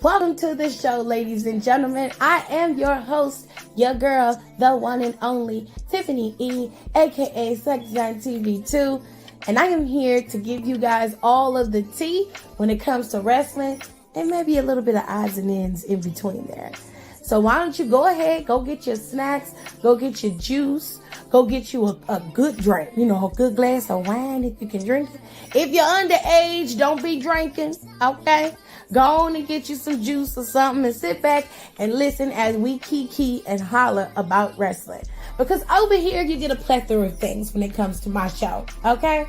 Welcome to the show, ladies and gentlemen. I am your host, your girl, the one and only Tiffany E, aka Sexline TV2, and I am here to give you guys all of the tea when it comes to wrestling and maybe a little bit of odds and ends in between there. So why don't you go ahead, go get your snacks, go get your juice, go get you a good drink, a good glass of wine if you can drink it. If you're underage, don't be drinking, okay? Go on and get you some juice or something and sit back and listen as we kiki and holler about wrestling. Because over here, you get a plethora of things when it comes to my show, okay?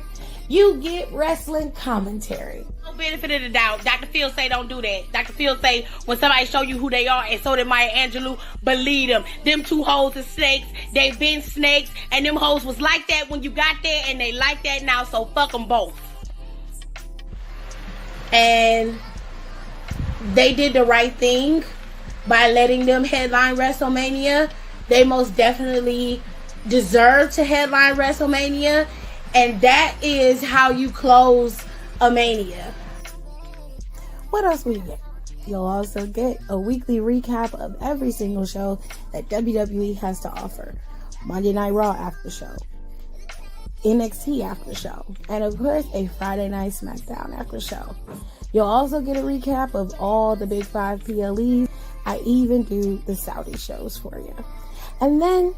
You get wrestling commentary. No benefit of the doubt. Dr. Phil say don't do that. Dr. Phil say when somebody show you who they are, and so did Maya Angelou, believe them. Them two hoes are snakes. They've been snakes, and them hoes was like that when you got there, and they like that now, so fuck them both. And they did the right thing by letting them headline WrestleMania. They most definitely deserve to headline WrestleMania. And that is how you close a mania. What else will you get? You'll also get a weekly recap of every single show that WWE has to offer. Monday Night Raw after show, NXT after show, and of course a Friday Night SmackDown after show. You'll also get a recap of all the Big 5 PLEs. I even do the Saudi shows for you. And then,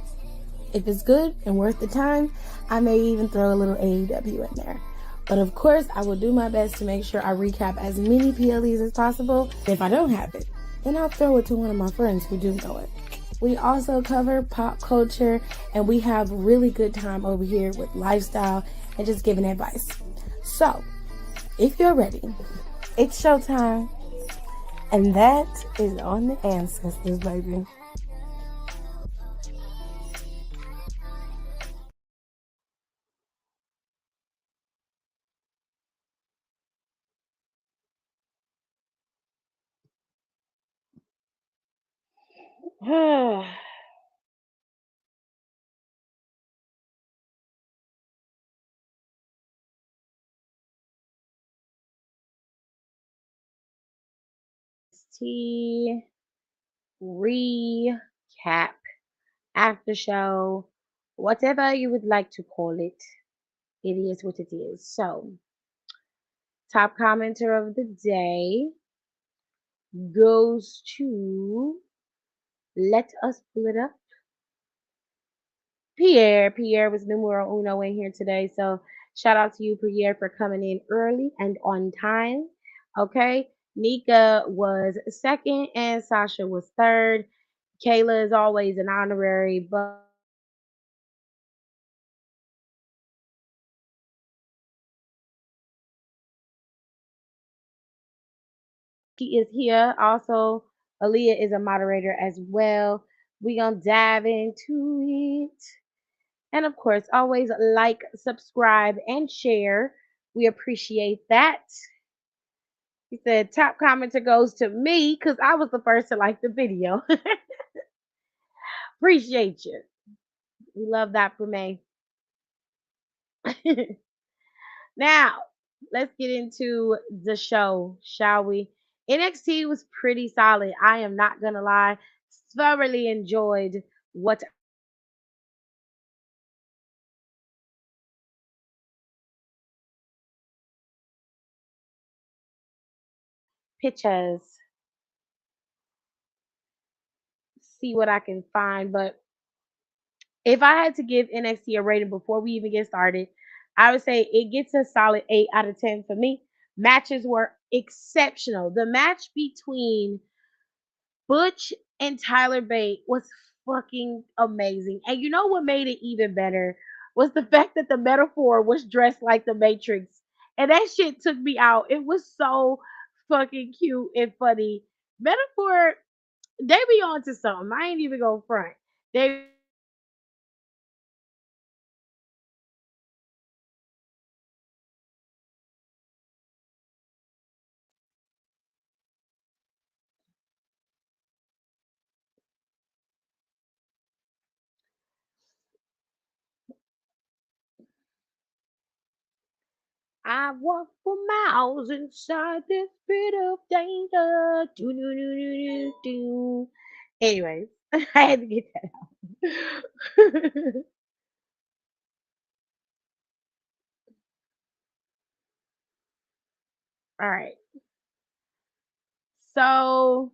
if it's good and worth the time, I may even throw a little AEW in there. But of course, I will do my best to make sure I recap as many PLEs as possible. If I don't have it, then I'll throw it to one of my friends who do know it. We also cover pop culture, and we have really good time over here with lifestyle and just giving advice. So, if you're ready, it's showtime. And that is on the ancestors, baby. T recap, after show, whatever you would like to call it. It is what it is. So, top commenter of the day goes to, let us pull it up, Pierre. Pierre was numero uno in here today. So shout out to you, Pierre, for coming in early and on time. Okay. Nika was second and Sasha was third. Kayla is always an honorary, but she is here. Also, Aaliyah is a moderator as well. We gonna dive into it. And of course, always like, subscribe, and share. We appreciate that. He said, top commenter goes to me because I was the first to like the video. Appreciate you. We love that for me. Now, let's get into the show, shall we? NXT was pretty solid. I am not going to lie. Thoroughly enjoyed what pictures, see what I can find. But if I had to give NXT a rating before we even get started, I would say it gets a solid 8 out of 10 for me. Matches were exceptional. The match between Butch and Tyler Bate was fucking amazing. And you know what made it even better was the fact that the metaphor was dressed like the Matrix. And that shit took me out. It was so fucking cute and funny. Metaphor, they be on to something. I ain't even go front. They I walk for miles inside this bit of danger. Do, do, do, do, do, do. Anyways, I had to get that out. All right. So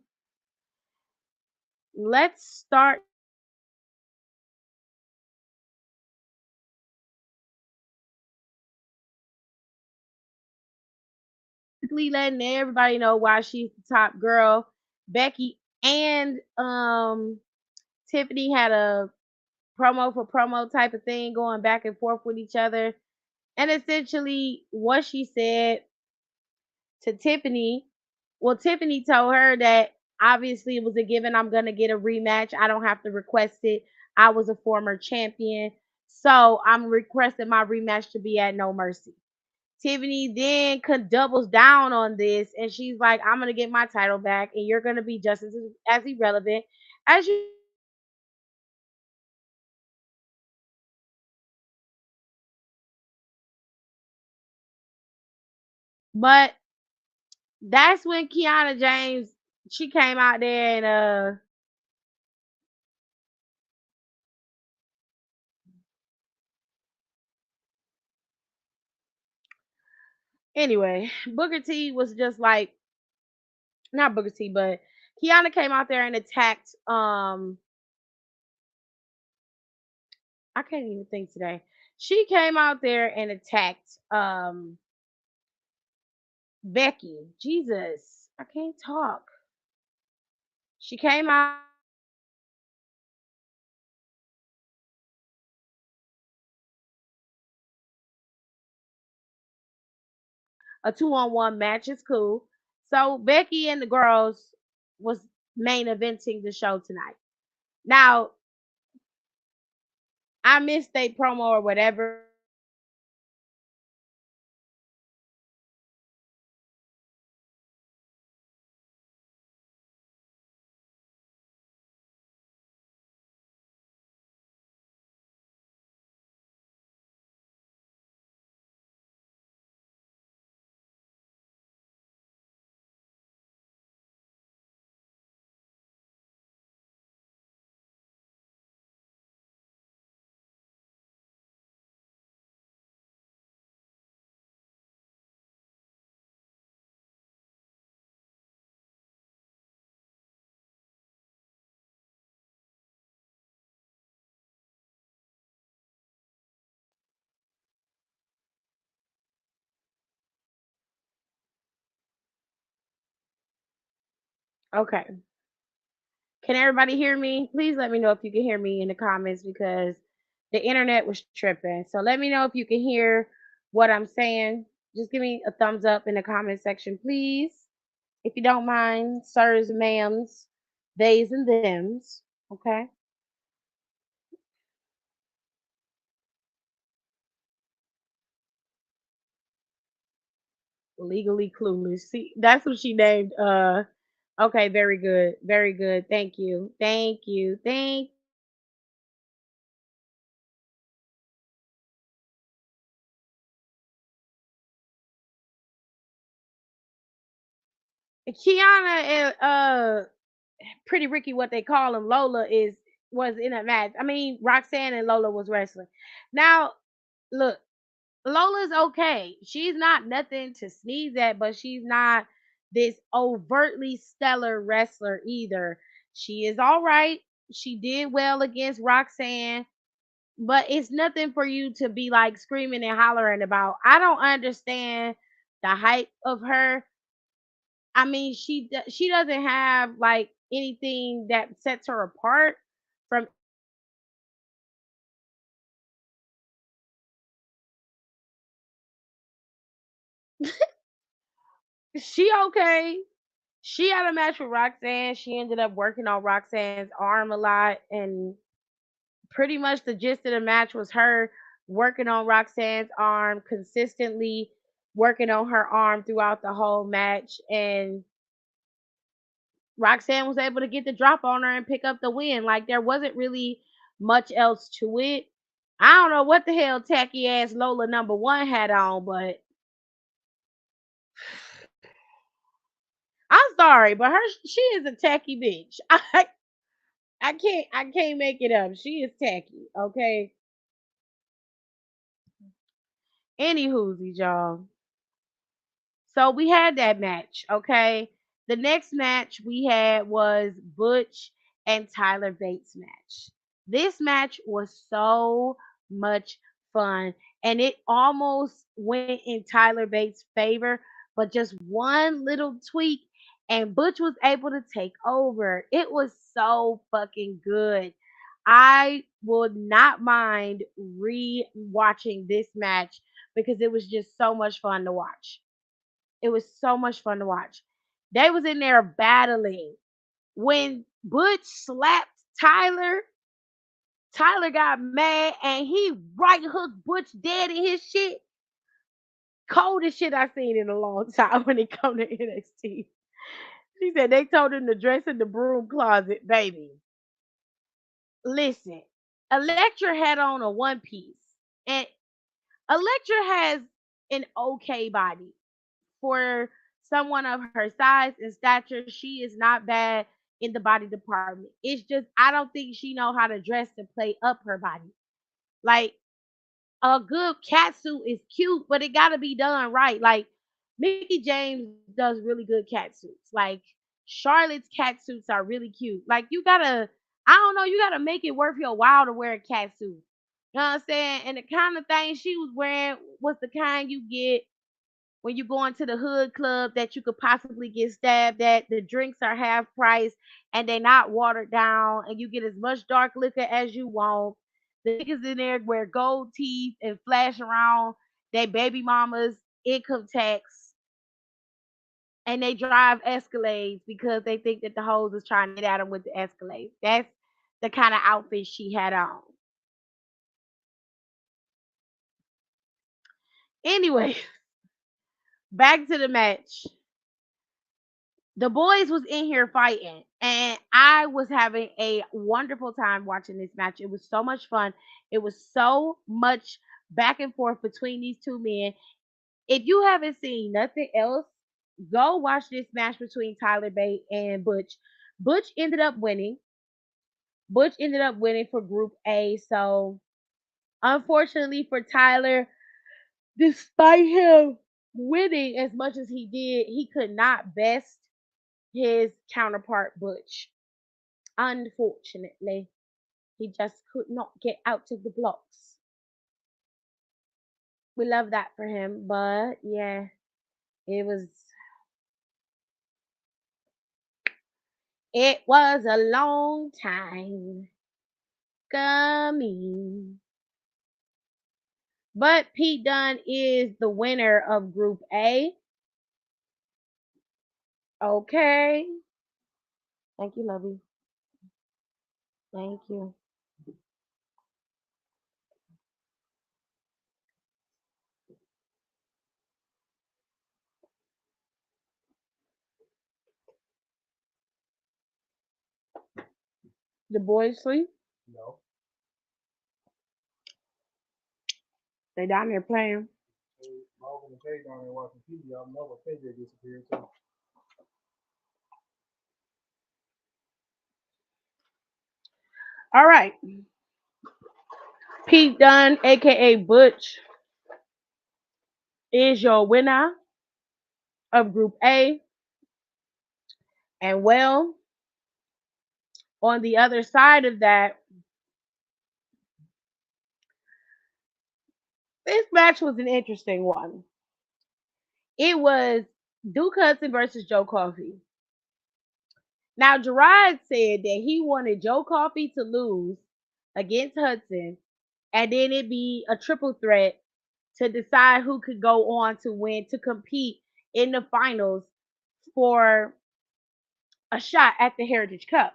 let's start quickly letting everybody know why she's the top girl. Becky and Tiffany had a promo for promo type of thing going back and forth with each other. And essentially what she said to Tiffany, well, Tiffany told her that obviously it was a given. I'm going to get a rematch. I don't have to request it. I was a former champion. So I'm requesting my rematch to be at No Mercy. Tiffany then doubles down on this and she's like, I'm going to get my title back and you're going to be just as irrelevant as you. But that's when Kiana James, she came out there and anyway, Booker T was just like, not Booker T, but Kiana came out there and attacked I can't even think today. She came out there and attacked Becky. Jesus, I can't talk. She came out a 2-on-1 match is cool. So Becky and the girls was main eventing the show tonight. Now, I missed a promo or whatever. Okay. Can everybody hear me? Please let me know if you can hear me in the comments because the internet was tripping. So let me know if you can hear what I'm saying. Just give me a thumbs up in the comment section, please. If you don't mind, sirs, ma'ams, theys, and thems. Okay. Legally clueless. See, that's what she named. Okay, very good. Very good. Thank you. Thank you. Thank Kiana and Pretty Ricky, what they call him, Lola is was in a match. I mean, Roxanne and Lola was wrestling. Now, look, Lola's okay. She's not nothing to sneeze at, but she's not this overtly stellar wrestler either. She is all right. She did well against Roxanne, but it's nothing for you to be like screaming and hollering about. I don't understand the hype of her. I mean, she doesn't have like anything that sets her apart from. She okay. She had a match with Roxanne. She ended up working on Roxanne's arm a lot, and pretty much the gist of the match was her working on Roxanne's arm consistently, working on her arm throughout the whole match, and Roxanne was able to get the drop on her and pick up the win. Like there wasn't really much else to it. I don't know what the hell tacky ass Lola number one had on, but sorry, but she is a tacky bitch. I can't make it up. She is tacky. Okay. Any whoosies, y'all. So we had that match, okay? The next match we had was Butch and Tyler Bates match. This match was so much fun and it almost went in Tyler Bates' favor, but just one little tweak and Butch was able to take over. It was so fucking good. I would not mind re-watching this match because it was just so much fun to watch. It was so much fun to watch. They was in there battling. When Butch slapped Tyler, Tyler got mad and he right hooked Butch dead in his shit. Coldest shit I seen in a long time when it come to NXT. She said they told him to dress in the broom closet, baby. Listen, Electra had on a one piece, and Electra has an okay body for someone of her size and stature. She is not bad in the body department. It's just I don't think she know how to dress to play up her body. Like a good cat suit is cute, but it gotta be done right. Like Mickey James does really good cat suits. Like Charlotte's cat suits are really cute. Like you gotta, I don't know, you gotta make it worth your while to wear a cat suit. You know what I'm saying? And the kind of thing she was wearing was the kind you get when you go into the hood club that you could possibly get stabbed at. The drinks are half price and they're not watered down, and you get as much dark liquor as you want. The niggas in there wear gold teeth and flash around their baby mama's income tax, and they drive Escalades because they think that the hoes is trying to get at them with the Escalades. That's the kind of outfit she had on. Anyway, back to the match. The boys was in here fighting and I was having a wonderful time watching this match. It was so much fun. It was so much back and forth between these two men. If you haven't seen nothing else, go watch this match between Tyler Bate and Butch. Butch ended up winning. Butch ended up winning for Group A. So unfortunately for Tyler, despite him winning as much as he did, he could not best his counterpart Butch. Unfortunately, he just could not get out of the blocks. We love that for him, but yeah, it was it was a long time coming. But Pete Dunne is the winner of Group A. Okay. Thank you, lovey. Thank you. The boys sleep. They down there playing. All right. Pete Dunne, aka Butch, is your winner of Group A. And well, on the other side of that, this match was an interesting one. It was Duke Hudson versus Joe Coffey. Now, Gerard said that he wanted Joe Coffey to lose against Hudson, and then it be a triple threat to decide who could go on to win to compete in the finals for a shot at the Heritage Cup.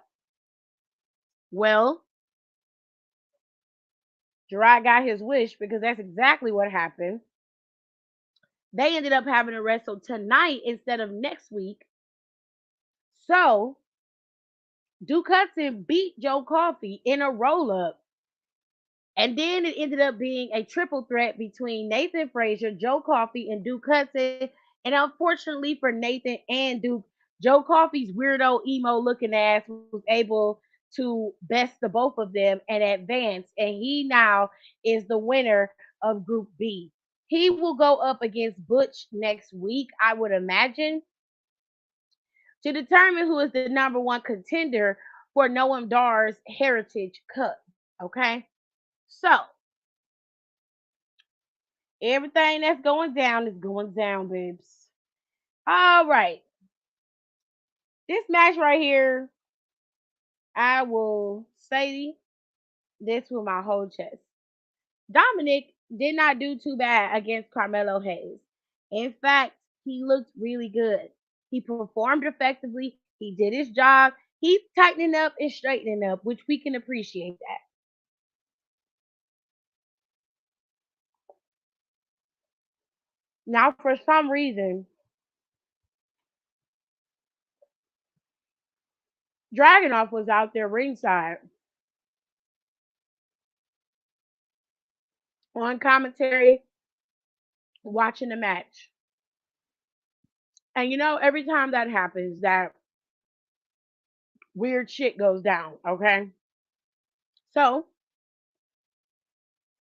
Well, Gerard got his wish because that's exactly what happened. They ended up having to wrestle tonight instead of next week. So Duke Hudson beat Joe Coffey in a roll up. And then it ended up being a triple threat between Nathan Frazier, Joe Coffey, and Duke Hudson. And unfortunately for Nathan and Duke, Joe Coffey's weirdo emo looking ass was able to best the both of them and advance, and he now is the winner of Group B. He will go up against Butch next week, I would imagine, to determine who is the number one contender for Noam Dar's Heritage Cup. Okay? So, everything that's going down is going down, babes. All right. This match right here, I will say this with my whole chest. Dominic did not do too bad against Carmelo Hayes. In fact, he looked really good. He performed effectively. He did his job. He's tightening up and straightening up, which we can appreciate that. Now, for some reason, Dragonoff was out there ringside on commentary watching the match. And every time that happens, that weird shit goes down, okay? So,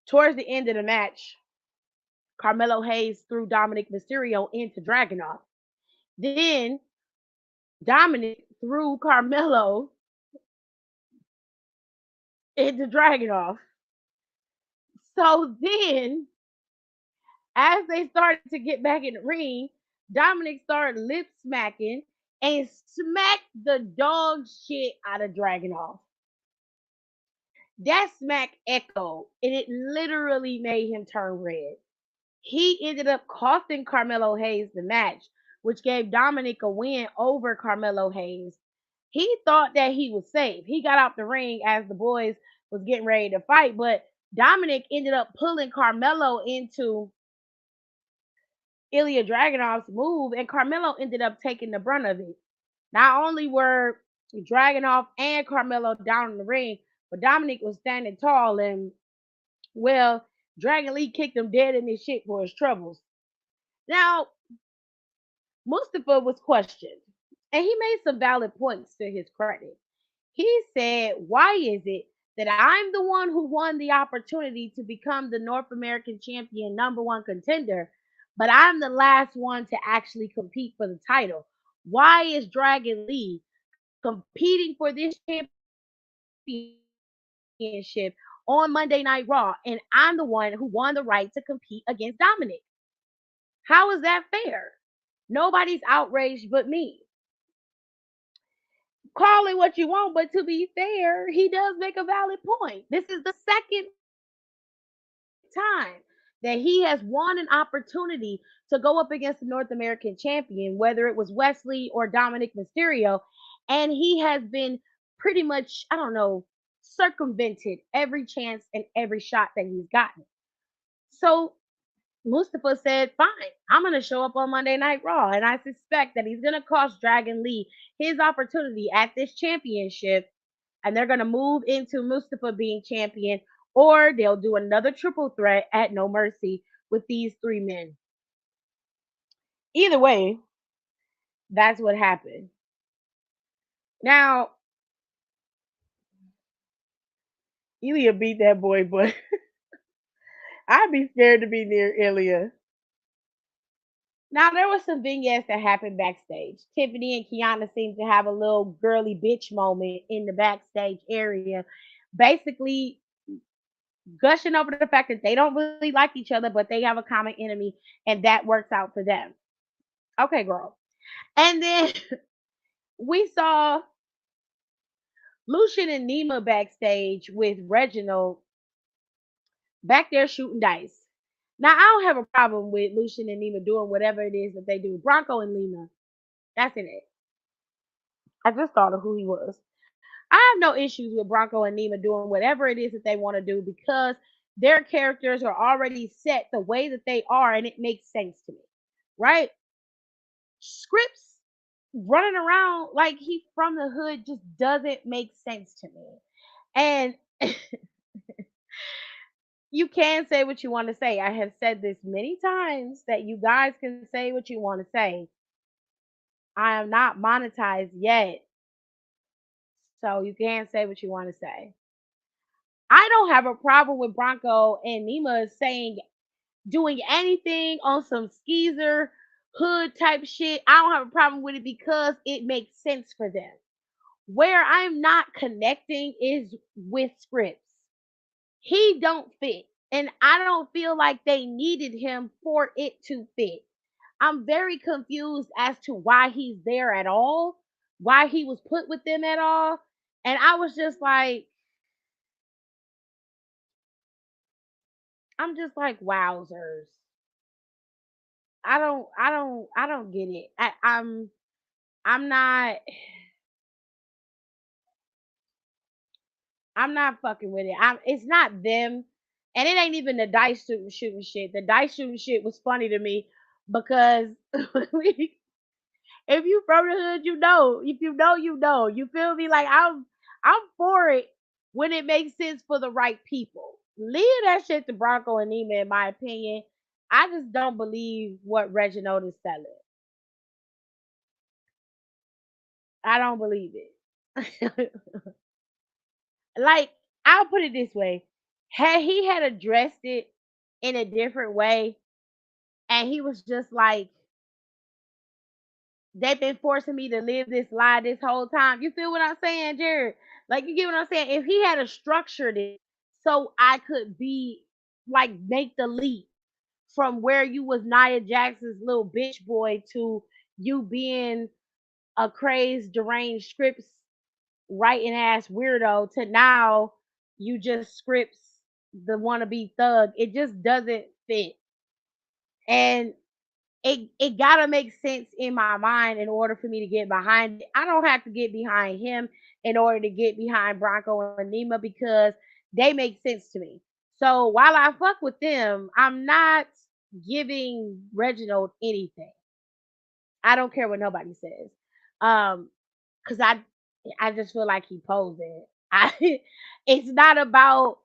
towards the end of the match, Carmelo Hayes threw Dominic Mysterio into Dragonoff. Then Dominic threw Carmelo into Dragonoff. So then, as they started to get back in the ring, Dominic started lip smacking and smacked the dog shit out of Dragonoff. That smack echoed, and it literally made him turn red. He ended up costing Carmelo Hayes the match, which gave Dominic a win over Carmelo Hayes. He thought that he was safe. He got out the ring as the boys was getting ready to fight, but Dominic ended up pulling Carmelo into Ilya Dragunov's move, and Carmelo ended up taking the brunt of it. Not only were Dragunov and Carmelo down in the ring, but Dominic was standing tall, and well, Dragon Lee kicked him dead in his shit for his troubles. Now, Mustafa was questioned, and he made some valid points to his credit. He said, "Why is it that I'm the one who won the opportunity to become the North American champion number one contender, but I'm the last one to actually compete for the title? Why is Dragon Lee competing for this championship on Monday Night Raw, and I'm the one who won the right to compete against Dominic? How is that fair? Nobody's outraged but me." Call it what you want, but to be fair, he does make a valid point. This is the second time that he has won an opportunity to go up against the North American champion, whether it was Wesley or Dominic Mysterio, and he has been pretty much, I don't know, circumvented every chance and every shot that he's gotten. So Mustafa said, "Fine, I'm going to show up on Monday Night Raw." And I suspect that he's going to cost Dragon Lee his opportunity at this championship. And they're going to move into Mustafa being champion, or they'll do another triple threat at No Mercy with these three men. Either way, that's what happened. Now, Ilya beat that boy, but I'd be scared to be near Ilya. Now there was some vignettes that happened backstage. Tiffany and Kiana seemed to have a little girly bitch moment in the backstage area, basically gushing over the fact that they don't really like each other, but they have a common enemy, and that works out for them. Okay, girl. And then we saw Lucian and Nima backstage with Reginald back there shooting dice. Now I don't have a problem with Lucian and Nima doing whatever it is that they do. Bronco and Lima, that's in it. I just thought of who he was. I have no issues with Bronco and Nima doing whatever it is that they want to do because their characters are already set the way that they are, and it makes sense to me, right? Scripts running around like he's from the hood just doesn't make sense to me. And you can say what you want to say. I have said this many times that you guys can say what you want to say. I am not monetized yet, so you can't say what you want to say. I don't have a problem with Bronco and Nima saying doing anything on some skeezer hood type shit. I don't have a problem with it because it makes sense for them. Where I'm not connecting is with scripts. He don't fit. And I don't feel like they needed him for it to fit. I'm very confused as to why he's there at all, why he was put with them at all. And I was just like, I'm just like, wowzers. I don't get it. I'm not I'm not fucking with it. It's not them. And it ain't even the dice shooting shit. The dice shooting shit was funny to me because if you from the hood, you know. If you know, you know. You feel me? Like I'm for it when it makes sense for the right people. Leave that shit to Bronco and Nima, in my opinion. I just don't believe what Reginald is selling. I don't believe it. Like, I'll put it this way. Had he had addressed it in a different way and he was just like, they've been forcing me to live this lie this whole time. You feel what I'm saying, Jared? Like, you get what I'm saying? If he had a structured it so I could be like make the leap from where you was Nia Jackson's little bitch boy to you being a crazed, deranged scripts writing ass weirdo to now you just scripts the wannabe thug. It just doesn't fit. And it gotta make sense in my mind in order for me to get behind it. I don't have to get behind him in order to get behind Bronco and Nima because they make sense to me. So while I fuck with them, I'm not giving Reginald anything. I don't care what nobody says. Cause I just feel like he posing. I it's not about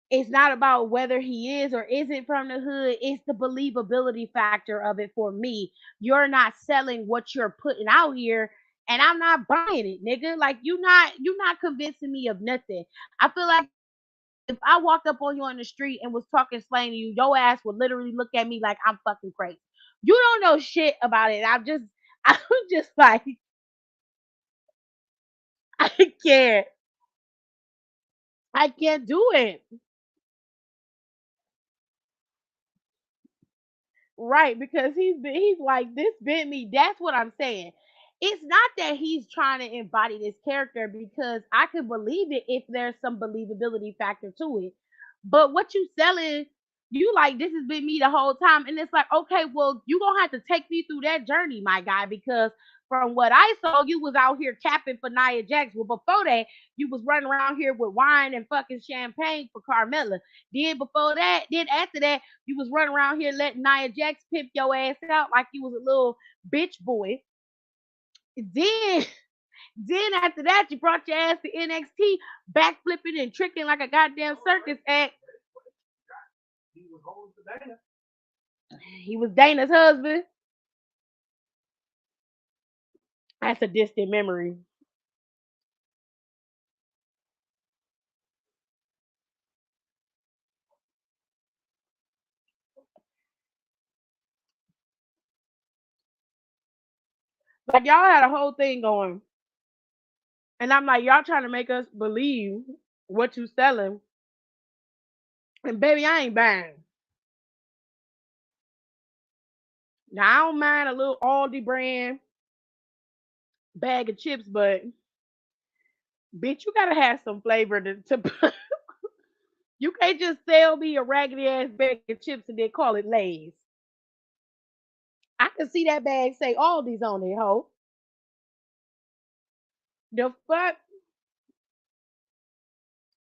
it's not about whether he is or isn't from the hood. It's the believability factor of it for me. You're not selling what you're putting out here, and I'm not buying it, nigga. Like you not convincing me of nothing. I feel like if I walked up on you on the street and was talking slang to you, your ass would literally look at me like I'm fucking crazy. You don't know shit about it. I'm just like I can't. I can't do it. Right, because he's like this bit me. That's what I'm saying. It's not that he's trying to embody this character because I could believe it if there's some believability factor to it. But what you selling, you like this has been me the whole time, and it's like okay, well you gonna have to take me through that journey, my guy, because from what I saw, you was out here capping for Nia Jax. Well, before that, you was running around here with wine and fucking champagne for Carmella. Then after that, you was running around here letting Nia Jax pimp your ass out like you was a little bitch boy. Then, then after that, you brought your ass to NXT, backflipping and tricking like a goddamn circus act. He was Dana's husband. That's a distant memory. Like y'all had a whole thing going, and I'm like, y'all trying to make us believe what you selling, and baby, I ain't buying. Now I don't mind a little Aldi brand bag of chips, but bitch, you gotta have some flavor to you can't just sell me a raggedy ass bag of chips and then call it Lay's. I can see that bag say Aldi's on it, ho. The fuck?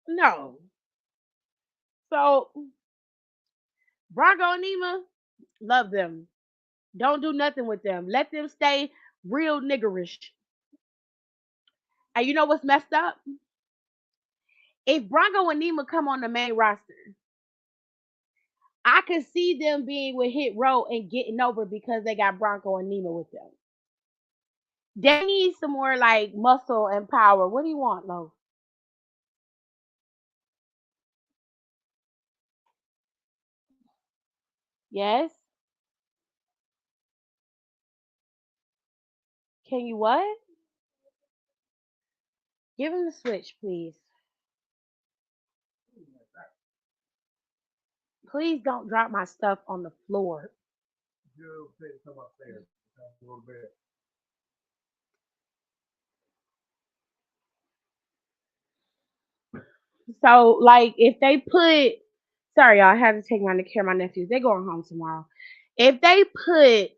No. So Bronco and Nima, love them. Don't do nothing with them. Let them stay real niggerish. And you know what's messed up? If Bronco and Nima come on the main roster, I could see them being with Hit Row and getting over because they got Bronco and Nima with them. They need some more like muscle and power. What do you want, Lo? Yes? Can you what? Give him the switch, please. Please don't drop my stuff on the floor. So, like, if they put, sorry, y'all, I had to take my care of my nephews. They're going home tomorrow. If they put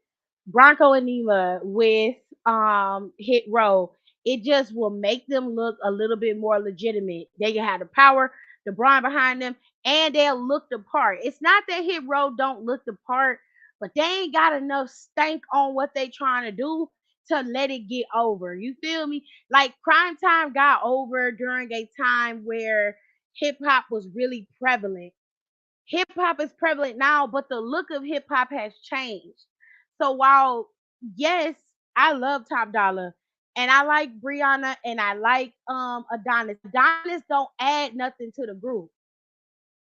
Bronco and Nima with Hit Row, it just will make them look a little bit more legitimate. They can have the power, the brawn behind them, and they'll look the part. It's not that Hit Row don't look the part, but they ain't got enough stank on what they trying to do to let it get over. You feel me? Like Crime Time got over during a time where hip hop was really prevalent. Hip hop is prevalent now, but the look of hip hop has changed. So while yes, I love Top Dollar and I like Brianna and I like Adonis. Adonis don't add nothing to the group.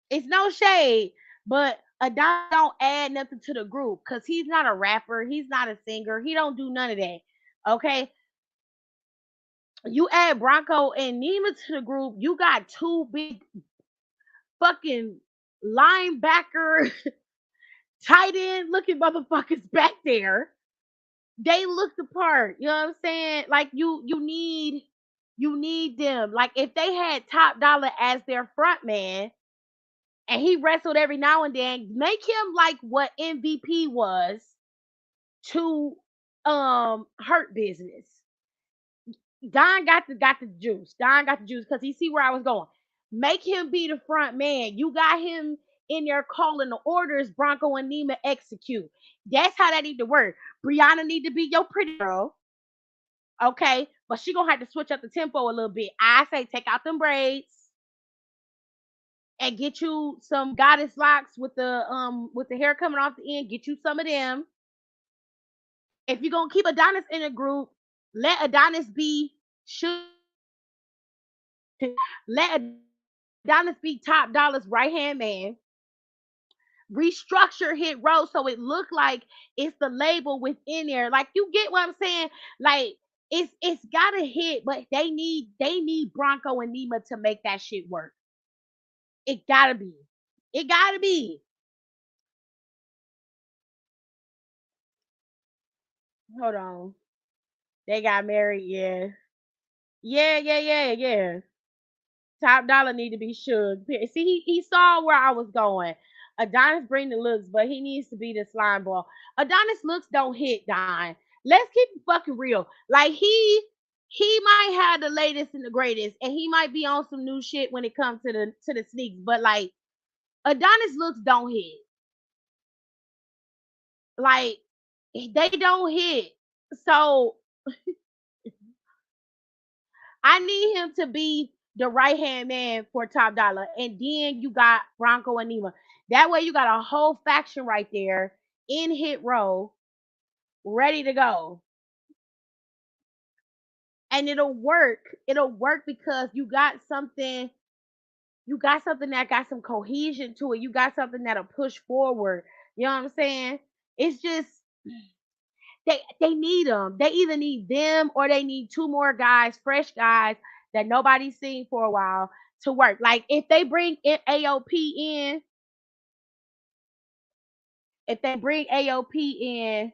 It's no shade, but Adonis don't add nothing to the group because he's not a rapper, he's not a singer, he don't do none of that. Okay, you add Bronco and Nima to the group, you got two big fucking linebacker, tight end looking motherfuckers back there. They look the part. You know what I'm saying? Like you need them. Like if they had Top Dollar as their front man and he wrestled every now and then, make him like what MVP was to Hurt Business. Don got the juice. Don got the juice because he see where I was going. Make him be the front man. You got him in there calling the orders. Bronco and Nima execute. That's how that need to work. Brianna need to be your pretty girl, okay? But she gonna have to switch up the tempo a little bit. I say take out them braids and get you some goddess locks with the hair coming off the end. Get you some of them. If you're gonna keep Adonis in a group, let Adonis be should let Adonis be Top Dollar's right hand man. Restructure Hit Row so it look like it's the label within there. Like you get what I'm saying? Like it's gotta hit, but they need Bronco and Nima to make that shit work. It gotta be. It gotta be. Hold on. They got married, yeah. Yeah, yeah, yeah, yeah. Top Dollar need to be shook. See, he saw where I was going. Adonis bring the looks, but he needs to be the slime ball. Adonis looks don't hit Don. Let's keep it fucking real. Like he might have the latest and the greatest, and he might be on some new shit when it comes to the sneaks. But like Adonis looks don't hit. Like they don't hit. So I need him to be the right hand man for Top Dollar. And then you got Bronco and Nima. That way you got a whole faction right there in Hit Row ready to go. And it'll work. It'll work because you got something that got some cohesion to it. You got something that'll push forward. You know what I'm saying? It's just they need them. They either need them or they need two more guys, fresh guys that nobody's seen for a while to work. Like if they bring AOP in, if they bring AOP in,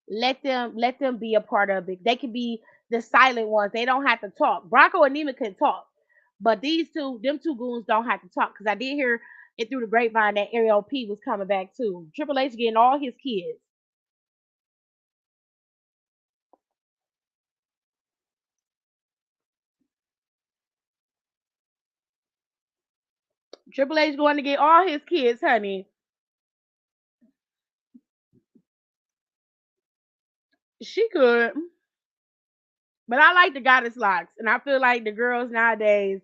let them be a part of it. They can be the silent ones. They don't have to talk. Bronco and Nima can talk, but them two goons don't have to talk. Because I did hear it through the grapevine that AOP was coming back too. Triple H getting all his kids. Triple H going to get all his kids, honey. She could. But I like the goddess locks, and I feel like the girls nowadays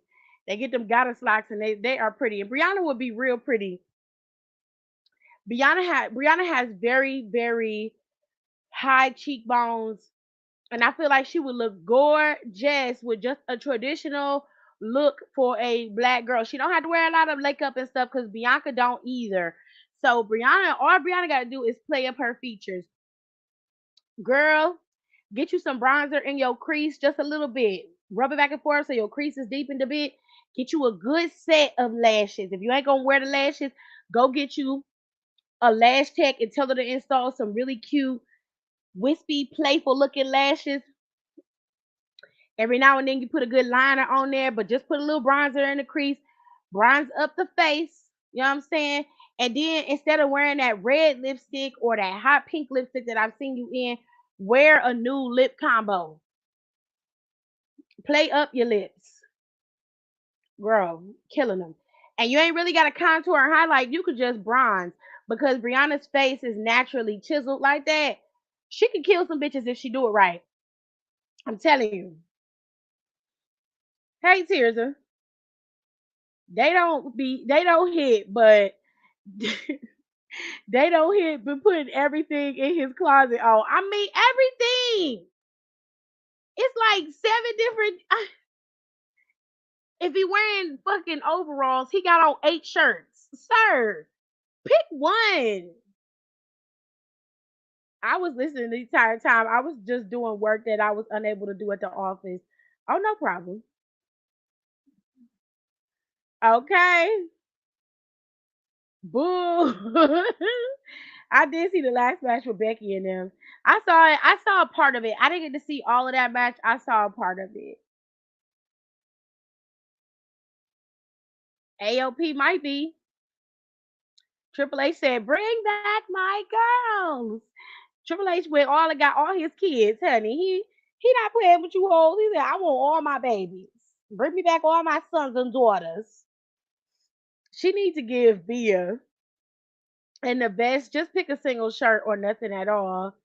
they get them goddess locks, and they are pretty. And Brianna would be real pretty. Brianna has very very high cheekbones, and I feel like she would look gorgeous with just a traditional look for a black girl. She don't have to wear a lot of makeup and stuff because Bianca don't either. So all Brianna got to do is play up her features. Girl, get you some bronzer in your crease just a little bit. Rub it back and forth so your crease is deepened a bit. Get you a good set of lashes. If you ain't gonna wear the lashes, go get you a lash tech and tell her to install some really cute, wispy, playful looking lashes. Every now and then you put a good liner on there, but just put a little bronzer in the crease, bronze up the face. You know what I'm saying? And then instead of wearing that red lipstick or that hot pink lipstick that I've seen you in, wear a new lip combo. Play up your lips, girl, killing them. And you ain't really got to contour and highlight. You could just bronze because Brianna's face is naturally chiseled like that. She could kill some bitches if she do it right. I'm telling you. Hey, Tirza, they don't hit, but they don't hit, but putting everything in his closet. Oh, I mean everything. It's like seven different. If he wearing fucking overalls, he got on 8 shirts, sir. Pick one. I was listening the entire time. I was just doing work that I was unable to do at the office. Oh, no problem. Okay. Boo. I did see the last match with Becky and them. I saw it. I saw a part of it. I didn't get to see all of that match. I saw a part of it. AOP might be. Triple H said, "Bring back my girls." Triple H went all got all his kids, honey. He not playing with you hoes. He said, "I want all my babies. Bring me back all my sons and daughters." She needs to give Bia and the best. Just pick a single shirt or nothing at all.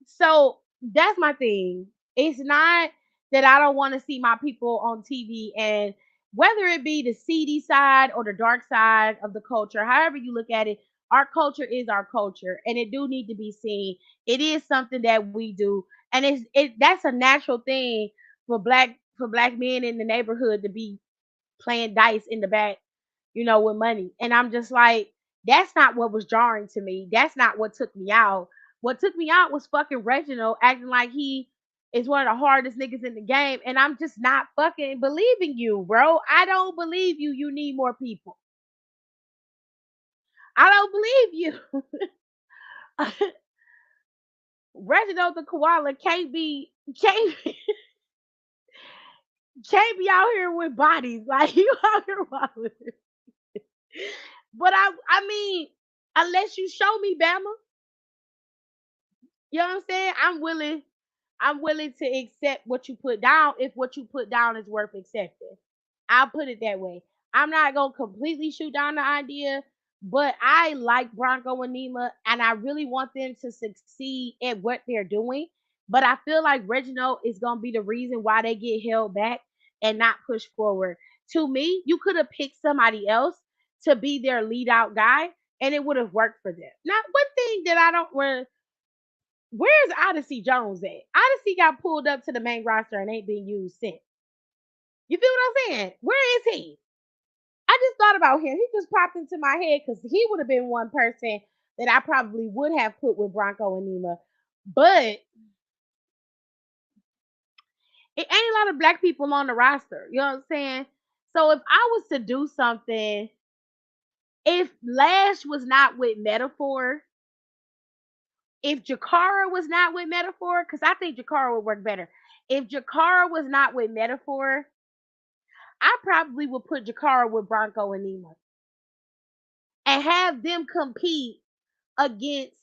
So that's my thing. It's not that I don't want to see my people on TV, and whether it be the seedy side or the dark side of the culture, however you look at it, our culture is our culture and it do need to be seen. It is something that we do. And that's a natural thing for black men in the neighborhood to be playing dice in the back, with money. And I'm just like, that's not what was jarring to me. That's not what took me out. What took me out was fucking Reginald acting like he is one of the hardest niggas in the game. And I'm just not fucking believing you, bro. I don't believe you. You need more people. I don't believe you. Reginald the koala can't be out here with bodies. Like you out here wilding. But I mean, unless you show me Bama, you know what I'm saying? I'm willing to accept what you put down if what you put down is worth accepting. I'll put it that way. I'm not gonna completely shoot down the idea, but I like Bronco and Nima, and I really want them to succeed at what they're doing. But I feel like Reginald is gonna be the reason why they get held back and not pushed forward. To me, you could have picked somebody else to be their lead out guy, and it would have worked for them. Now, one thing that I don't where's Odyssey Jones at? Odyssey got pulled up to the main roster and ain't been used since. You feel what I'm saying? Where is he? I just thought about him. He just popped into my head because he would have been one person that I probably would have put with Bronco and Nima. But it ain't a lot of black people on the roster. You know what I'm saying? So if I was to do something, if Lash was not with Metaphor, if Jakara was not with Metaphor, because I think Jakara would work better. If Jakara was not with Metaphor, I probably would put Jakara with Bronco and Nemo and have them compete against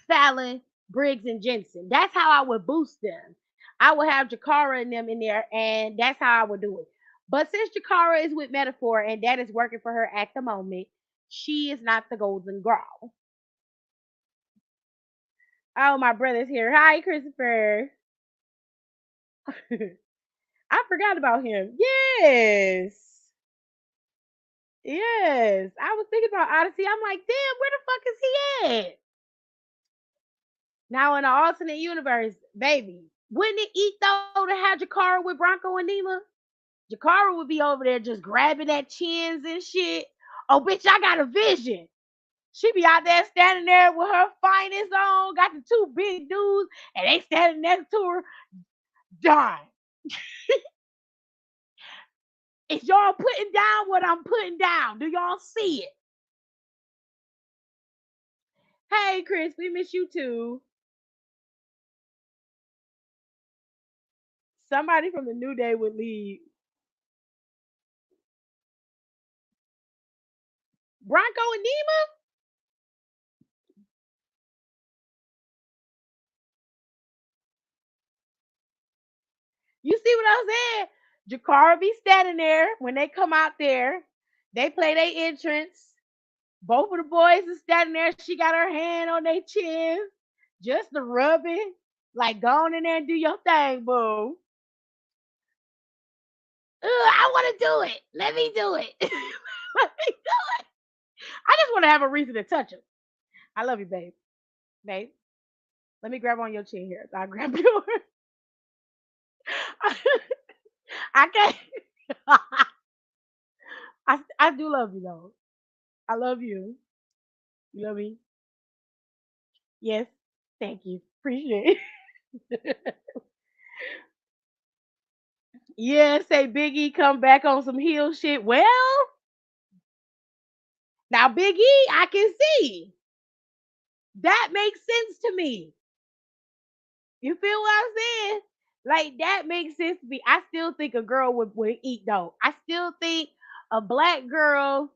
Fallon, Briggs, and Jensen. That's how I would boost them. I would have Jakara and them in there, and that's how I would do it. But since Jakara is with Metaphor and that is working for her at the moment, she is not the golden girl. Oh, my brother's here. Hi, Christopher. I forgot about him. Yes. Yes. I was thinking about Odyssey. I'm like, damn, where the fuck is he at? Now in the alternate universe, baby, wouldn't it eat though to have Jakara with Bronco and Nima? Jakara would be over there just grabbing at chins and shit. Oh, bitch, I got a vision. She be out there standing there with her finest on, got the two big dudes, and they standing next to her. Darn. Is y'all putting down what I'm putting down? Do y'all see it? Hey, Chris, we miss you too. Somebody from the New Day would leave. Bronco and Nima? You see what I'm saying? Jakara be standing there when they come out there. They play their entrance. Both of the boys are standing there. She got her hand on their chin, just to rub it. Like, go on in there and do your thing, boo. I want to do it. Let me do it. Let me do it. I just want to have a reason to touch him. I love you, babe. Babe, let me grab on your chin here. I'll grab yours. I can't. I do love you, though. I love you. You love me? Yes. Thank you. Appreciate it. Yeah, say Biggie come back on some heel shit. Well, now Big E, I can see. That makes sense to me. You feel what I'm saying? Like that makes sense to me. I still think a girl would eat though. I still think a black girl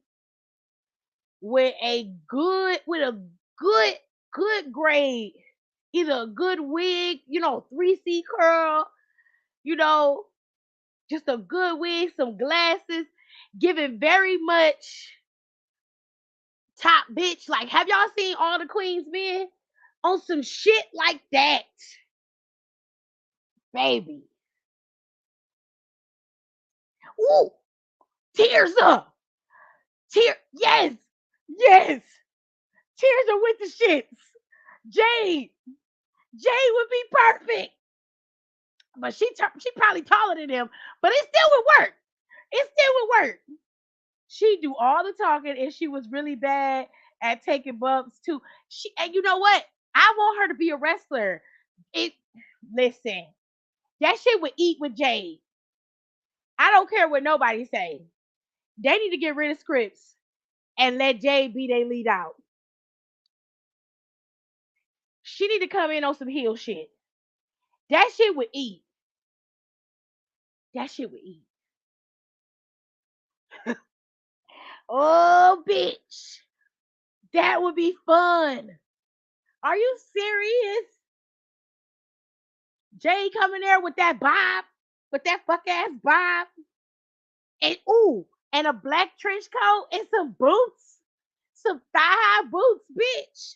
with a good good grade, either a good wig, 3C curl, you know, just a good wig, some glasses, giving very much top bitch. Like, have y'all seen all the Queen's Men? On some shit like that, baby. Ooh, tears up. Yes, yes. Tears are with the shits. Jade, Jade would be perfect, but she probably taller than him, but it still would work. It still would work. She do all the talking, and she was really bad at taking bumps too. And you know what? I want her to be a wrestler. It Listen, that shit would eat with Jade. I don't care what nobody say. They need to get rid of scripts and let Jade be their lead out. She need to come in on some heel shit. That shit would eat. That shit would eat. Oh, bitch. That would be fun. Are you serious? Jay coming there with that bob, with that fuck ass bob, and ooh, and a black trench coat and some boots, some thigh high boots, bitch.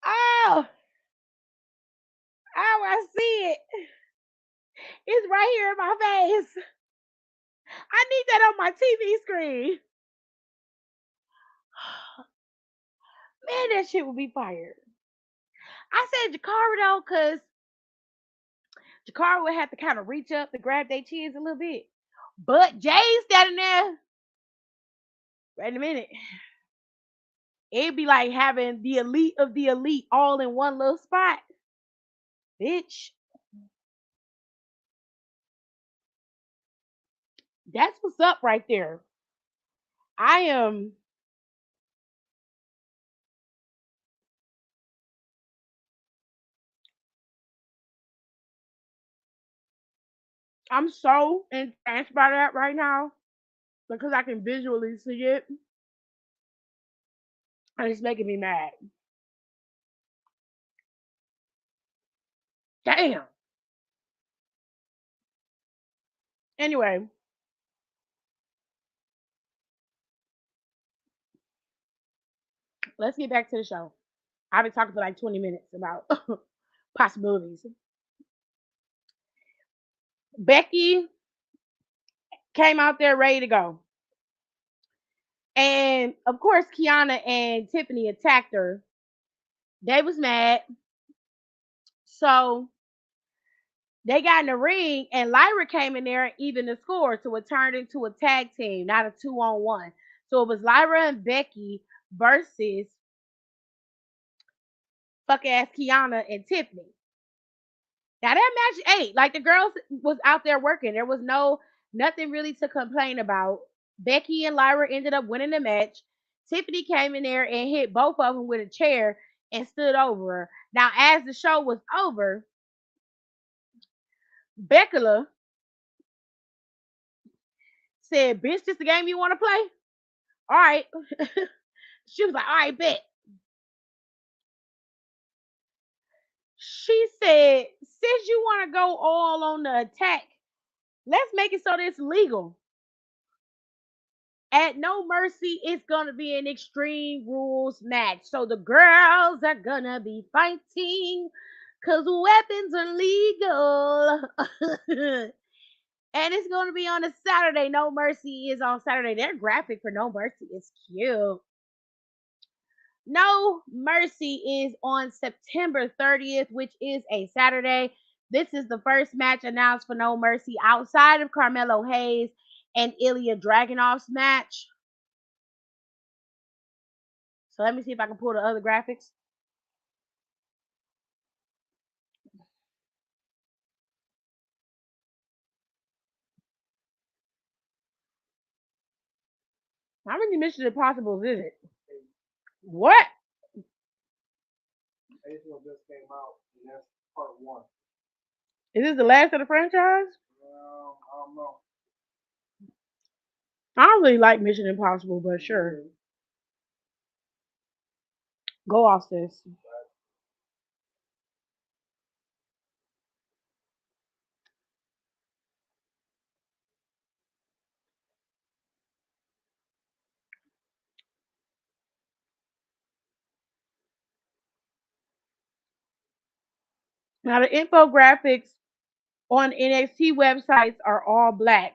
Oh, oh, I see it. It's right here in my face. I need that on my TV screen. Man, that shit would be fired. I said Jakara though, cause Jakara would have to kind of reach up to grab their chins a little bit. But Jay's standing there. Wait a minute. It'd be like having the elite of the elite all in one little spot. Bitch. That's what's up right there. I am I'm so entranced by that right now because I can visually see it and it's making me mad. Damn. Anyway, let's get back to the show. I've been talking for like 20 minutes about possibilities. Becky came out there ready to go. And of course, Kiana and Tiffany attacked her They was mad. So they got in the ring and Lyra came in there and even the score. So it turned into a tag team, not a 2-on-1. So it was Lyra and Becky versus fuck ass Kiana and Tiffany. Now that match ate. Like the girls was out there working. There was nothing really to complain about. Becky and Lyra ended up winning the match. Tiffany came in there and hit both of them with a chair and stood over her. Now, as the show was over, Beckula said, "Bitch, this the game you want to play? All right." She was like, "All right, bet." She said, "Since you want to go all on the attack, let's make it so that it's legal. At No Mercy, it's gonna be an extreme rules match. So the girls are gonna be fighting because weapons are legal." And it's gonna be on a Saturday. No Mercy is on Saturday. Their graphic for No Mercy is cute. No Mercy is on September 30th, which is a Saturday. This is the first match announced for No Mercy outside of Carmelo Hayes and Ilya Dragunov's match. So let me see if I can pull the other graphics. How many Mission Impossibles is it? What? Eighth one just came out, and that's part one. Is this the last of the franchise? I don't know. I don't really like Mission Impossible, but sure. Go off this. Now the infographics on NXT websites are all black.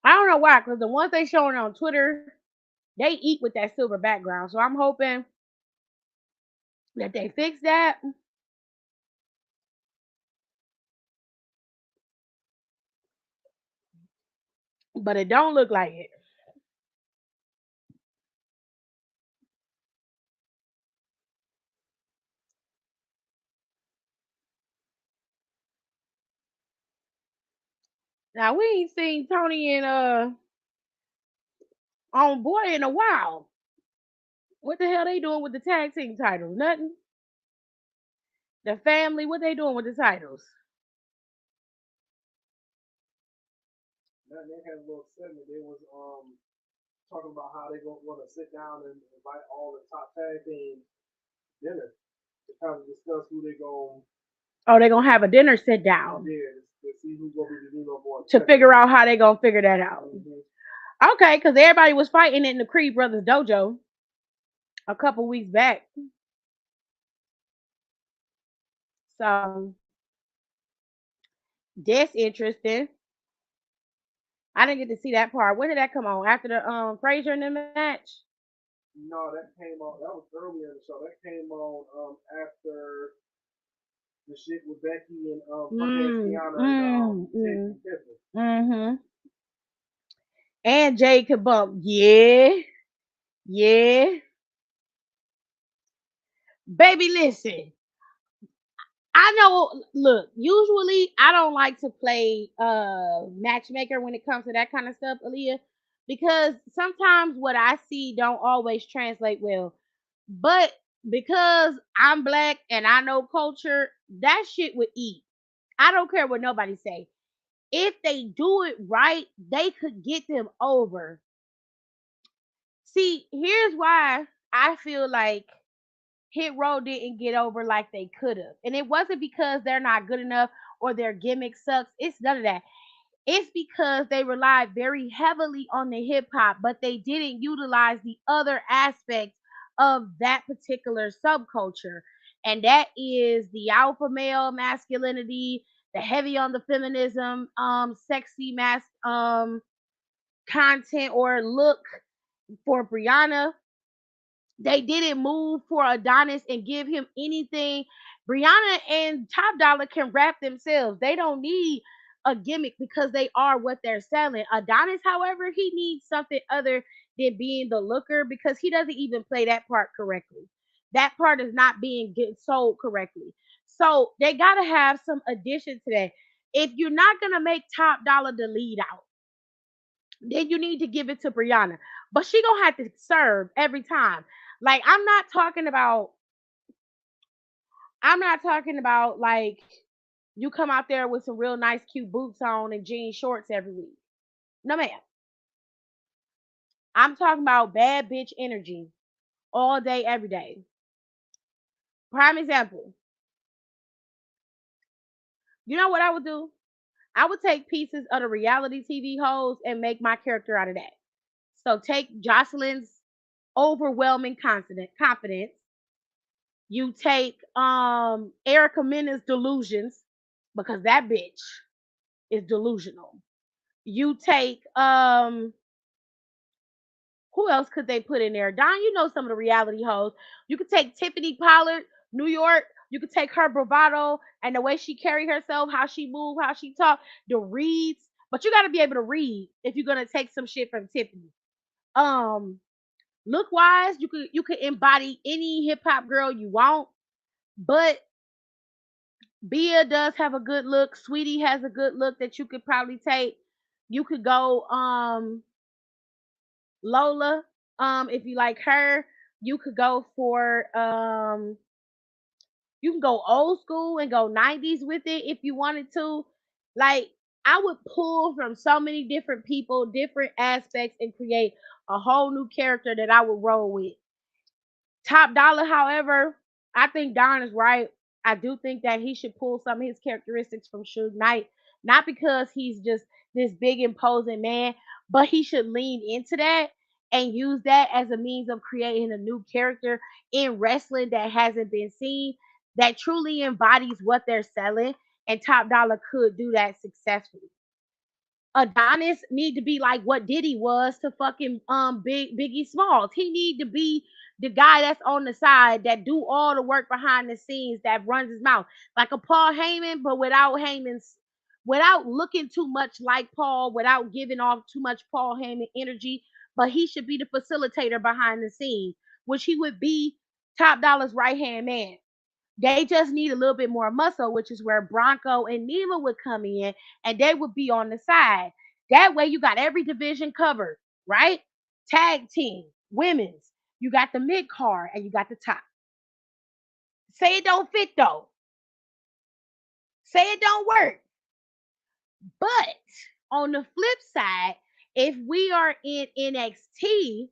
I don't know why, because the ones they showing on Twitter, they eat with that silver background. So I'm hoping that they fix that. But it don't look like it. Now we ain't seen Tony and on boy in a while. What the hell they doing with the tag team titles? Nothing. The family, what they doing with the titles? Nothing. They had a little segment. They was talking about how they gonna want to sit down and invite all the top tag teams dinner to kind of discuss who they going. Oh, they're gonna have a dinner sit down. Yeah, to see who's gonna be the new number one. To figure out how they gonna figure that out. Mm-hmm. Okay, because everybody was fighting in the Creed Brothers dojo a couple weeks back. So that's interesting. I didn't get to see that part. When did that come on? After the Frazier in the match? No, that came on. That was earlier in the show. That came on after the shit with Becky and Kiana and Tiffany. Mm-hmm. And Jade could bump. Yeah. Yeah. Baby, listen. I know, look, usually I don't like to play matchmaker when it comes to that kind of stuff, Aaliyah, because sometimes what I see don't always translate well. But because I'm black and I know culture, that shit would eat. I don't care what nobody say. If they do it right, they could get them over. See, here's why I feel like Hit Row didn't get over like they could have. And it wasn't because they're not good enough or their gimmick sucks. It's none of that. It's because they relied very heavily on the hip hop, but they didn't utilize the other aspects of that particular subculture. And that is the alpha male masculinity, the heavy on the feminism, sexy content or look for Brianna. They didn't move for Adonis and give him anything. Brianna and Top Dollar can rap themselves. They don't need a gimmick because they are what they're selling. Adonis, however, he needs something other than being the looker because he doesn't even play that part correctly. That part is not being get sold correctly. So they gotta have some addition to that. If you're not gonna make Top Dollar the lead out, then you need to give it to Brianna. But she gonna have to serve every time. Like I'm not talking about like you come out there with some real nice cute boots on and jean shorts every week. No ma'am. I'm talking about bad bitch energy all day, every day. Prime example. You know what I would do? I would take pieces of the reality TV hoes and make my character out of that. So take Jocelyn's overwhelming confidence. You take Erica Mena's delusions because that bitch is delusional. You take who else could they put in there? Don, you know some of the reality hosts. You could take Tiffany Pollard, New York. You could take her bravado and the way she carry herself, how she move, how she talk, the reads. But you got to be able to read if you're gonna take some shit from Tiffany. Um, look wise, you could embody any hip hop girl you want, but Bia does have a good look. Sweetie has a good look that you could probably take. You could go Lola, if you like her. You could go for you can go old school and go 90s with it if you wanted to. Like I would pull from so many different people, different aspects, and create a whole new character that I would roll with. Top Dollar, however, I think Don is right. I do think that he should pull some of his characteristics from Suge Knight, not because he's just this big imposing man, but he should lean into that and use that as a means of creating a new character in wrestling that hasn't been seen, that truly embodies what they're selling. And Top Dollar could do that successfully. Adonis need to be like what Diddy was to fucking Biggie Smalls. He need to be the guy that's on the side that do all the work behind the scenes that runs his mouth like a Paul Heyman, but without looking too much like Paul, without giving off too much Paul Heyman energy. But he should be the facilitator behind the scenes, which he would be Top Dollar's right hand man. They just need a little bit more muscle, which is where Bronco and Nima would come in and they would be on the side. That way you got every division covered, right? Tag team, women's. You got the mid card and you got the top. Say it don't fit though. Say it don't work. But on the flip side, if we are in NXT,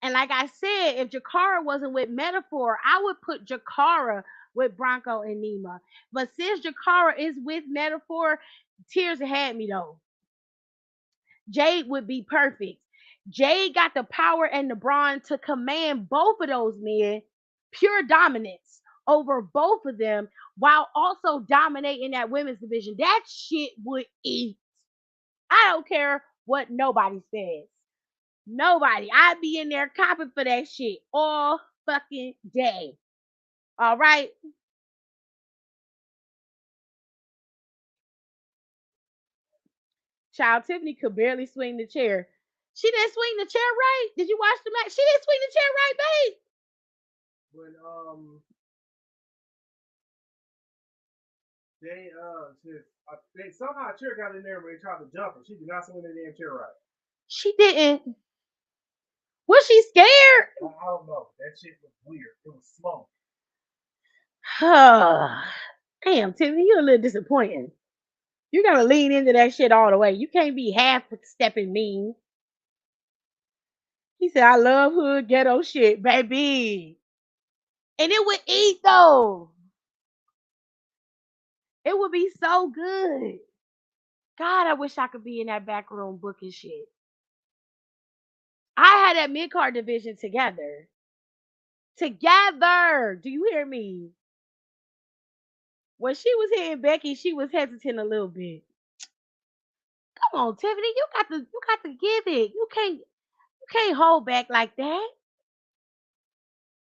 and like I said, if Jakara wasn't with Metaphor, I would put Jakara with Bronco and Nima. But since Jakara is with Metaphor, Tears had me though. Jade would be perfect. Jade got the power and the brawn to command both of those men, pure dominance over both of them, while also dominating that women's division. That shit would eat. I don't care what nobody says. Nobody. I'd be in there copping for that shit all fucking day. All right. Child Tiffany could barely swing the chair. She didn't swing the chair right. Did you watch the match? She didn't swing the chair right, babe. When they somehow a chair got in there when they tried to jump her. She did not swing the damn chair right. She didn't. Was she scared? I don't know. That shit was weird. It was slow. Damn, Tiffany, you're a little disappointing. You gotta lean into that shit all the way. You can't be half stepping mean. He said, I love hood ghetto shit, baby. And it would eat though. It would be so good. God, I wish I could be in that back room booking shit. I had that mid card division together. Together. Do you hear me? When she was hitting Becky, she was hesitant a little bit. Come on, Tiffany, you got to give it. You can't hold back like that.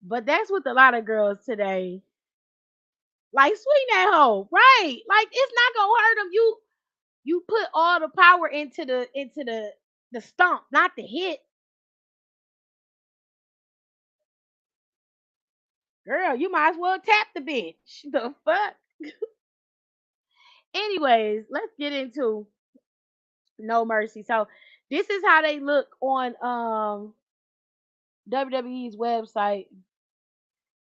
But that's with a lot of girls today. Like swing that hoe, right? Like it's not gonna hurt them. You put all the power into the stomp, not the hit. Girl, you might as well tap the bitch. The fuck? Anyways, let's get into No Mercy. So this is how they look on WWE's website.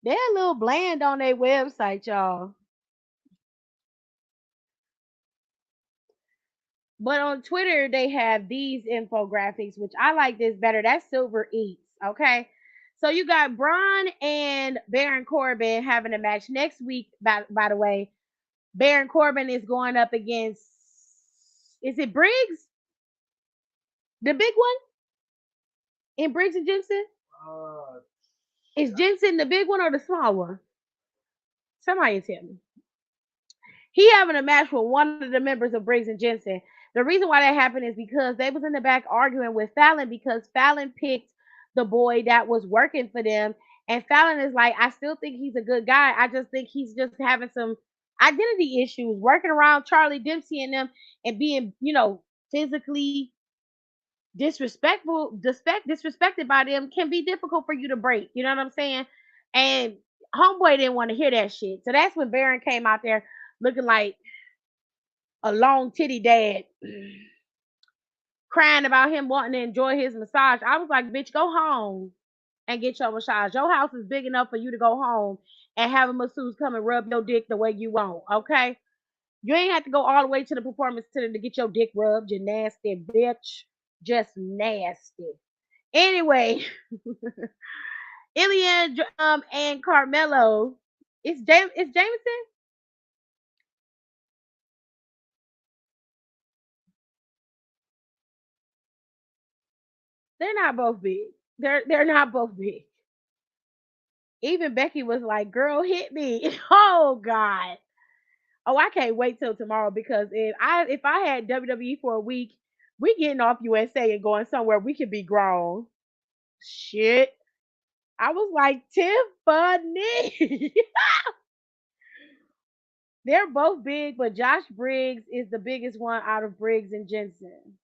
They're a little bland on their website, y'all. But on Twitter, they have these infographics, which I like this better. That's Silver Eats, okay? So you got Braun and Baron Corbin having a match next week. By the way, Baron Corbin is going up against, is it Briggs, the big one in Briggs and Jensen? Uh, Is Jensen the big one or the small one? Somebody tell me. He having a match with one of the members of Briggs and Jensen. The reason why that happened is because they was in the back arguing with Fallon because Fallon picked the boy that was working for them. And Fallon is like, I still think he's a good guy. I just think he's just having some identity issues, working around Charlie Dempsey and them and being, physically disrespected by them can be difficult for you to break. You know what I'm saying? And homeboy didn't want to hear that shit. So that's when Baron came out there looking like a long titty dad crying about him wanting to enjoy his massage. I was like, bitch, go home and get your massage. Your house is big enough for you to go home and have a masseuse come and rub your dick the way you want, okay? You ain't have to go all the way to the performance center to get your dick rubbed, you nasty bitch. Just nasty. Anyway, Ilya and Carmelo. It's Jameson? They're not both big. They're not both big. Even Becky was like, "Girl, hit me." Oh God. Oh, I can't wait till tomorrow because if I had WWE for a week, we getting off USA and going somewhere we could be grown. Shit. I was like, Tiffany. They're both big, but Josh Briggs is the biggest one out of Briggs and Jensen.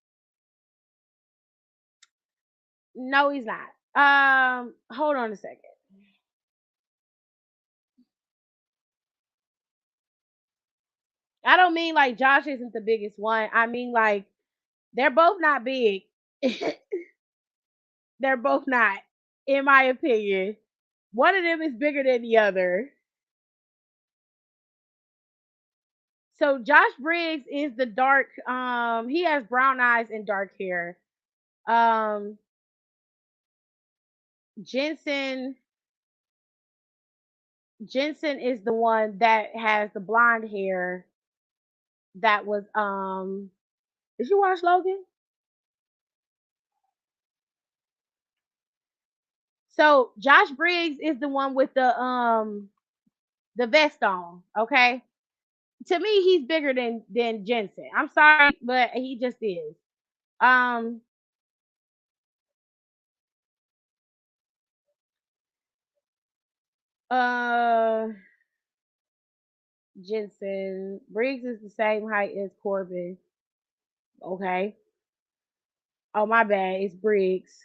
No, he's not. Hold on a second. I don't mean like Josh isn't the biggest one. I mean like they're both not big. They're both not, in my opinion. One of them is bigger than the other. So Josh Briggs is the dark. He has brown eyes and dark hair. Um, Jensen Jensen is the one that has the blonde hair. That was Did you watch Logan? So Josh Briggs is the one with the vest on. Okay, to me he's bigger than Jensen. I'm sorry, but he just is. Um, uh, Jensen Briggs is the same height as Corbin. Okay. Oh my bad, it's Briggs.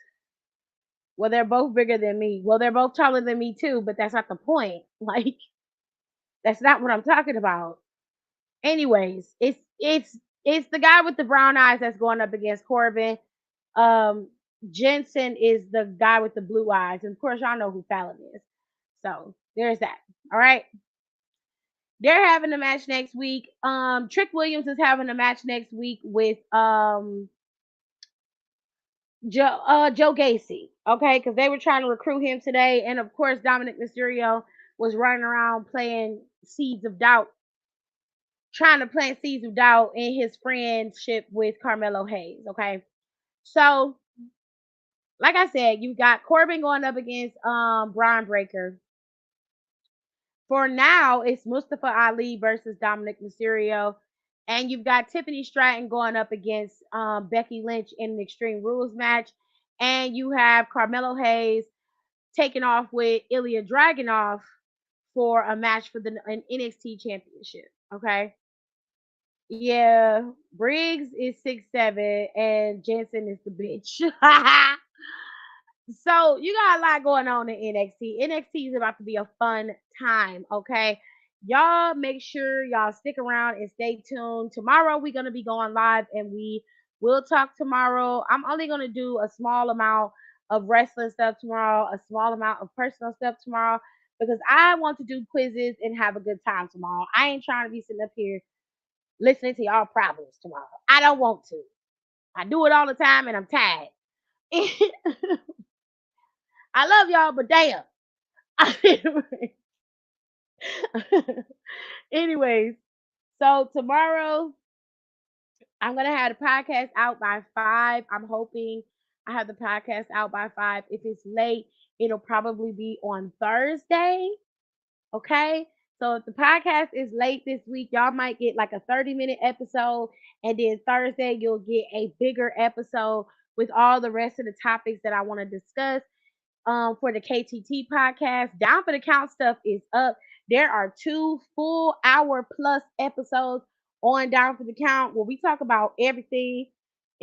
Well, they're both bigger than me. Well, they're both taller than me too, but that's not the point. Like that's not what I'm talking about. Anyways, it's the guy with the brown eyes that's going up against Corbin. Um, Jensen is the guy with the blue eyes, and of course, y'all know who Fallon is. So there's that. All right, they're having a match next week. Trick Williams is having a match next week with Joe Gacy. Okay, because they were trying to recruit him today, and of course, Dominic Mysterio was running around playing seeds of doubt, trying to plant seeds of doubt in his friendship with Carmelo Hayes. Okay, so like I said, you got Corbin going up against Brian Breaker. For now, it's Mustafa Ali versus Dominic Mysterio. And you've got Tiffany Stratton going up against Becky Lynch in an Extreme Rules match. And you have Carmelo Hayes taking off with Ilya Dragunov for a match for the an NXT championship. Okay. Yeah, Briggs is 6'7" and Jensen is the bitch. So you got a lot going on in NXT. NXT is about to be a fun time, okay? Y'all make sure y'all stick around and stay tuned. Tomorrow we're gonna be going live and we will talk tomorrow. I'm only gonna do a small amount of wrestling stuff tomorrow, a small amount of personal stuff tomorrow, because I want to do quizzes and have a good time tomorrow. I ain't trying to be sitting up here listening to y'all problems tomorrow. I don't want to. I do it all the time and I'm tired. I love y'all, but damn. Anyways, so tomorrow I'm gonna have the podcast out by 5. I'm hoping I have the podcast out by 5. If it's late, it'll probably be on Thursday. Okay. So if the podcast is late this week, y'all might get like a 30-minute episode, and then Thursday you'll get a bigger episode with all the rest of the topics that I want to discuss for the KTT podcast. Down for the Count stuff is up. There are 2 full hour plus episodes on Down for the Count where we talk about everything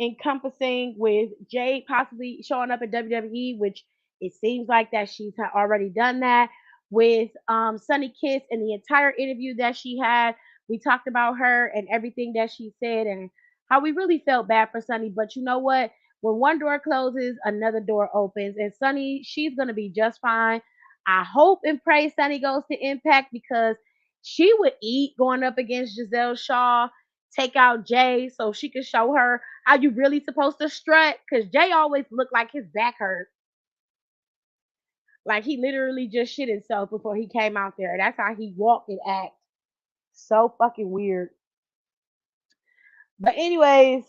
encompassing with Jade possibly showing up at WWE, which it seems like that she's already done that. With Sunny Kiss and the entire interview that she had, we talked about her and everything that she said and how we really felt bad for Sunny. But you know what? When one door closes, another door opens. And Sunny, she's going to be just fine. I hope and pray Sunny goes to Impact because she would eat going up against Giselle Shaw, take out Jay so she could show her how you really supposed to strut. Because Jay always looked like his back hurt. Like he literally just shit himself before he came out there. That's how he walked and act. So fucking weird. But anyways,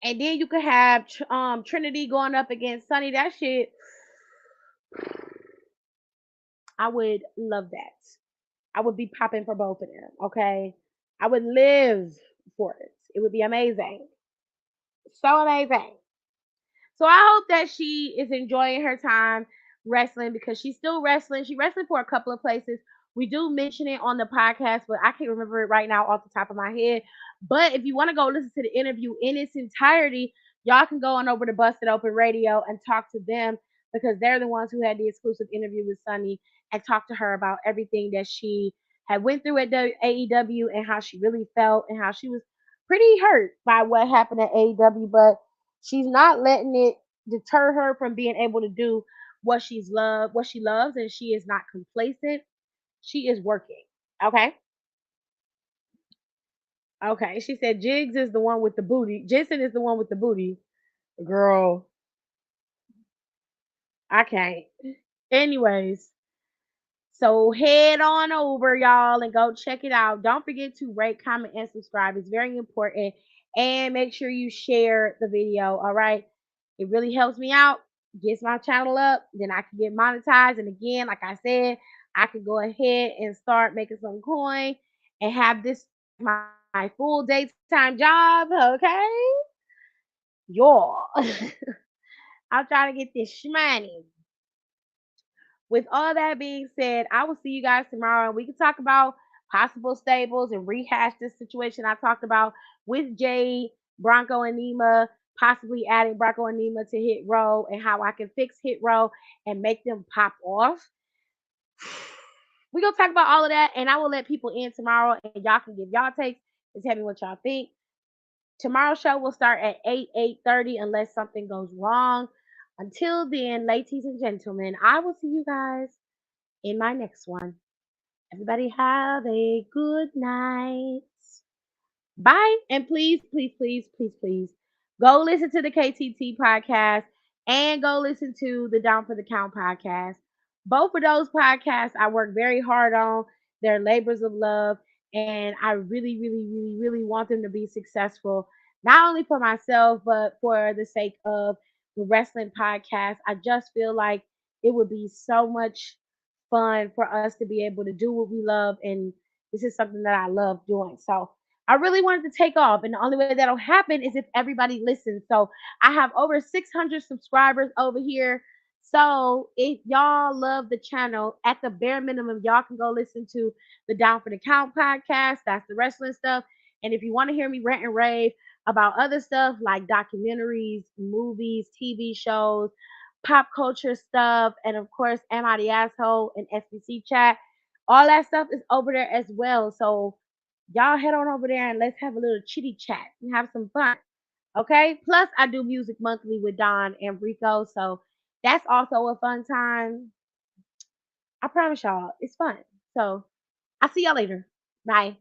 and then you could have Trinity going up against Sunny. That shit, I would love that. I would be popping for both of them. Okay, I would live for it. It would be amazing, so amazing. So I hope that she is enjoying her time wrestling because she's still wrestling. She wrestling for a couple of places. We do mention it on the podcast, but I can't remember it right now off the top of my head. But if you want to go listen to the interview in its entirety, y'all can go on over to Busted Open Radio and talk to them because they're the ones who had the exclusive interview with Sunny and talk to her about everything that she had went through at AEW and how she really felt and how she was pretty hurt by what happened at AEW, but she's not letting it deter her from being able to do what she loves, and she is not complacent. She is working. Okay. Okay. She said Jigs is the one with the booty. Jensen is the one with the booty. Girl, I can't. Anyways, so head on over, y'all, and go check it out. Don't forget to rate, comment, and subscribe. It's very important. And make sure you share the video. All right. It really helps me out, gets my channel up, then I can get monetized. And again, like I said, I can go ahead and start making some coin and have this my full daytime job. Okay. Y'all. I'll try to get this money. With all that being said, I will see you guys tomorrow. We can talk about possible stables and rehash this situation I talked about with Jay, Bronco, and Nima, possibly adding Bronco and Nima to Hit Row and how I can fix Hit Row and make them pop off. We're going to talk about all of that, and I will let people in tomorrow, and y'all can give y'all takes and tell me what y'all think. Tomorrow's show will start at 8:30 unless something goes wrong. Until then, ladies and gentlemen, I will see you guys in my next one. Everybody have a good night. Bye. And please, please, please, please, please go listen to the KTT podcast and go listen to the Down for the Count podcast. Both of those podcasts I work very hard on. They're labors of love. And I really, really, really, really want them to be successful, not only for myself, but for the sake of the wrestling podcast. I just feel like it would be so much fun for us to be able to do what we love. And this is something that I love doing. So I really wanted to take off, and the only way that'll happen is if everybody listens. So I have over 600 subscribers over here. So if y'all love the channel, at the bare minimum, y'all can go listen to the Down for the Count podcast. That's the wrestling stuff. And if you want to hear me rant and rave about other stuff like documentaries, movies, TV shows, pop culture stuff, and of course, Am I the Asshole and SBC chat, all that stuff is over there as well. So y'all head on over there and let's have a little chitty chat and have some fun. Okay. Plus, I do music monthly with Don and Rico. So that's also a fun time. I promise y'all, it's fun. So I'll see y'all later. Bye.